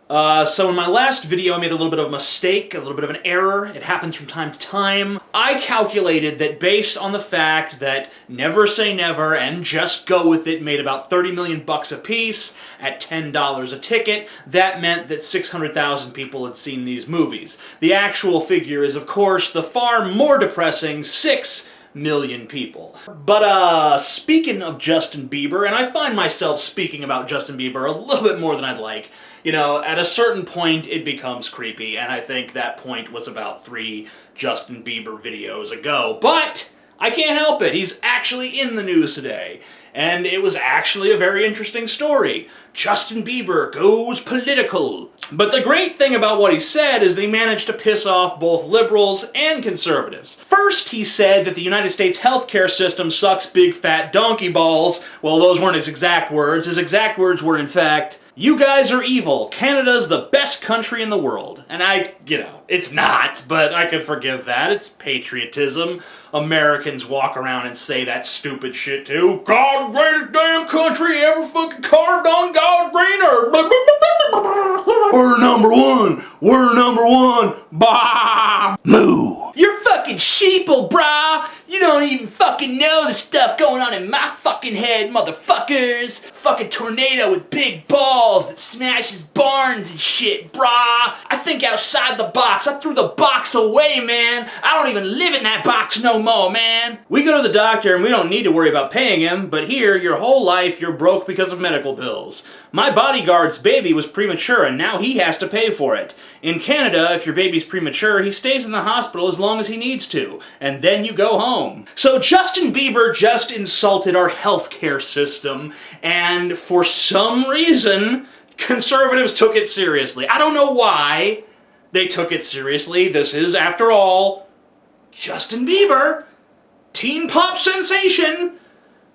So in my last video I made a little bit of a mistake, a little bit of an error. It happens from time to time. I calculated that based on the fact that Never Say Never and Just Go With It made about 30 million bucks a piece at $10 a ticket, that meant that 600,000 people had seen these movies. The actual figure is, of course, the far more depressing 6 million people. But speaking of Justin Bieber, and I find myself speaking about Justin Bieber a little bit more than I'd like, you know, at a certain point it becomes creepy, and I think that point was about 3 Justin Bieber videos ago. But I can't help it, he's actually in the news today. And it was actually a very interesting story. Justin Bieber goes political. But the great thing about what he said is that he managed to piss off both liberals and conservatives. First, he said that the United States healthcare system sucks big fat donkey balls. Well, those weren't his exact words. His exact words were, in fact, "You guys are evil. Canada's the best country in the world." And it's not, but I could forgive that. It's patriotism. Americans walk around and say that stupid shit too. God, greatest damn country ever fucking carved on God's green earth. We're number one. We're number one. Bah! Moo! You're fucking sheeple, brah! You don't even fucking know the stuff going on in my fucking head, motherfuckers! Fucking tornado with big balls that smashes barns and shit, brah! I think outside the box. I threw the box away, man! I don't even live in that box no more, man! We go to the doctor and we don't need to worry about paying him, but here, your whole life, you're broke because of medical bills. My bodyguard's baby was premature and now he has to pay for it. In Canada, if your baby's premature, he stays in the hospital as long as he needs to, and then you go home. So Justin Bieber just insulted our healthcare system, and for some reason, conservatives took it seriously. I don't know why they took it seriously. This is, after all, Justin Bieber, teen pop sensation,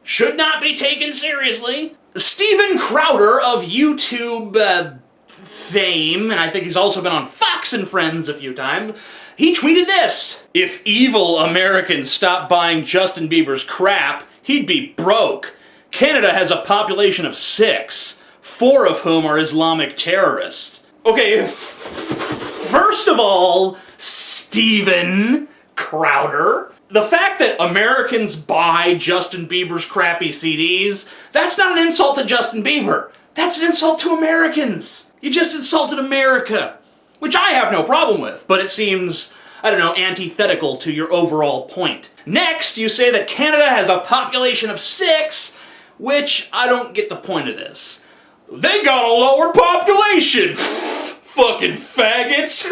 should not be taken seriously. Steven Crowder of YouTube fame, and I think he's also been on Fox and Friends a few times, he tweeted this: "If evil Americans stopped buying Justin Bieber's crap, he'd be broke. Canada has a population of 6, 4 of whom are Islamic terrorists." Okay, first of all, Steven Crowder, the fact that Americans buy Justin Bieber's crappy CDs, that's not an insult to Justin Bieber. That's an insult to Americans. You just insulted America, which I have no problem with, but it seems, I don't know, antithetical to your overall point. Next, you say that Canada has a population of 6, which I don't get the point of this. They got a lower population! Fucking faggots!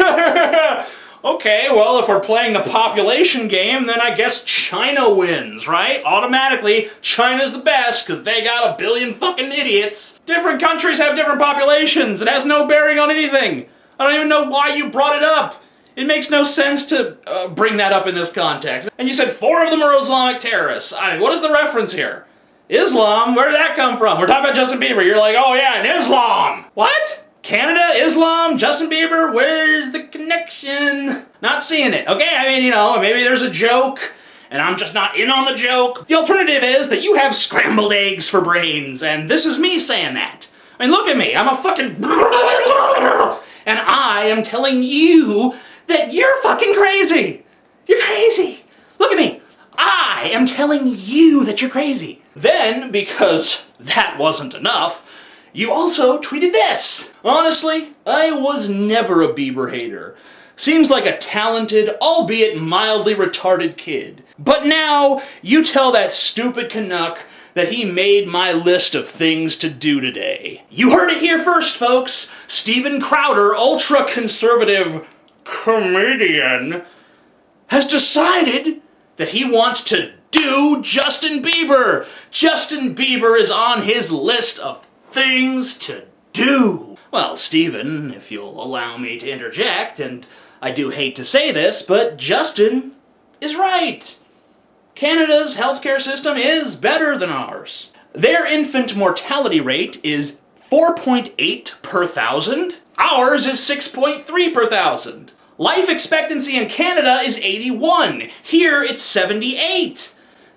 Okay, well, if we're playing the population game, then I guess China wins, right? Automatically, China's the best, because they got 1 billion fucking idiots. Different countries have different populations. It has no bearing on anything. I don't even know why you brought it up. It makes no sense to bring that up in this context. And you said 4 of them are Islamic terrorists. What is the reference here? Islam? Where did that come from? We're talking about Justin Bieber. You're like, oh yeah, and Islam. What? Canada, Islam, Justin Bieber, where's the connection? Not seeing it. Okay, I mean, maybe there's a joke, and I'm just not in on the joke. The alternative is that you have scrambled eggs for brains, and this is me saying that. I mean, look at me, I'm a fucking... And I am telling you that you're fucking crazy. You're crazy. Look at me. I am telling you that you're crazy. Then, because that wasn't enough, you also tweeted this. Honestly, I was never a Bieber hater. Seems like a talented, albeit mildly retarded kid. But now, you tell that stupid Canuck that he made my list of things to do today. You heard it here first, folks. Steven Crowder, ultra-conservative comedian, has decided that he wants to do Justin Bieber. Justin Bieber is on his list of things to do. Well, Steven, if you'll allow me to interject, and I do hate to say this, but Justin is right. Canada's healthcare system is better than ours. Their infant mortality rate is 4.8 per thousand. Ours is 6.3 per thousand. Life expectancy in Canada is 81. Here it's 78.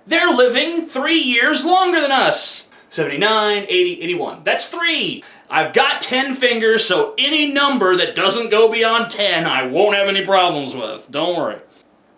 They're living 3 years longer than us. 79, 80, 81. That's 3. I've got 10 fingers, so any number that doesn't go beyond 10, I won't have any problems with. Don't worry.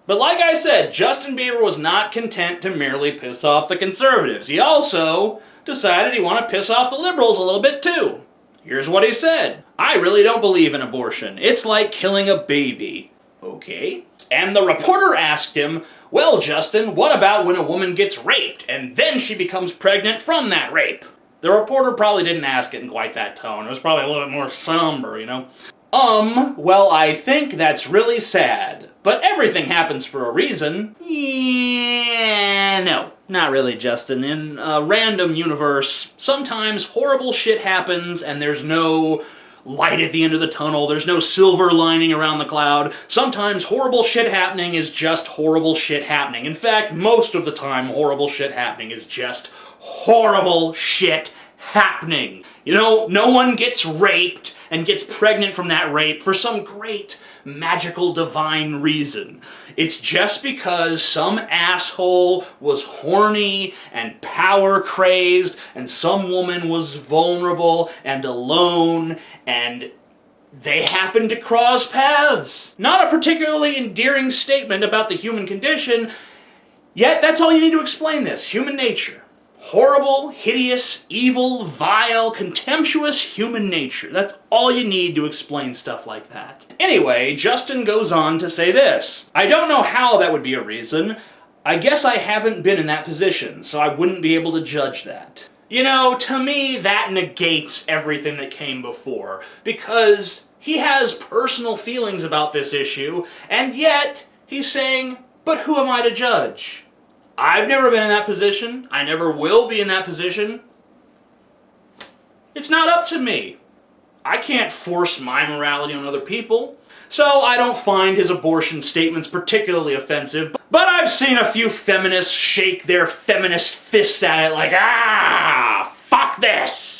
But like I said, Justin Bieber was not content to merely piss off the conservatives. He also decided he wanted to piss off the liberals a little bit too. Here's what he said. I really don't believe in abortion. It's like killing a baby. Okay. And the reporter asked him, well, Justin, what about when a woman gets raped and then she becomes pregnant from that rape? The reporter probably didn't ask it in quite that tone. It was probably a little bit more somber, you know? Well, I think that's really sad. But everything happens for a reason. Yeah, no, not really, Justin. In a random universe, sometimes horrible shit happens and there's no light at the end of the tunnel, there's no silver lining around the cloud. Sometimes horrible shit happening is just horrible shit happening. In fact, most of the time, horrible shit happening is just horrible shit happening. You know, no one gets raped and gets pregnant from that rape for some great magical divine reason. It's just because some asshole was horny and power crazed and some woman was vulnerable and alone and they happened to cross paths. Not a particularly endearing statement about the human condition, yet that's all you need to explain this. Human nature. Horrible, hideous, evil, vile, contemptuous human nature. That's all you need to explain stuff like that. Anyway, Justin goes on to say this. I don't know how that would be a reason. I guess I haven't been in that position, so I wouldn't be able to judge that. You know, to me, that negates everything that came before, because he has personal feelings about this issue, and yet he's saying, but who am I to judge? I've never been in that position. I never will be in that position. It's not up to me. I can't force my morality on other people. So I don't find his abortion statements particularly offensive, but I've seen a few feminists shake their feminist fists at it like, ah, fuck this!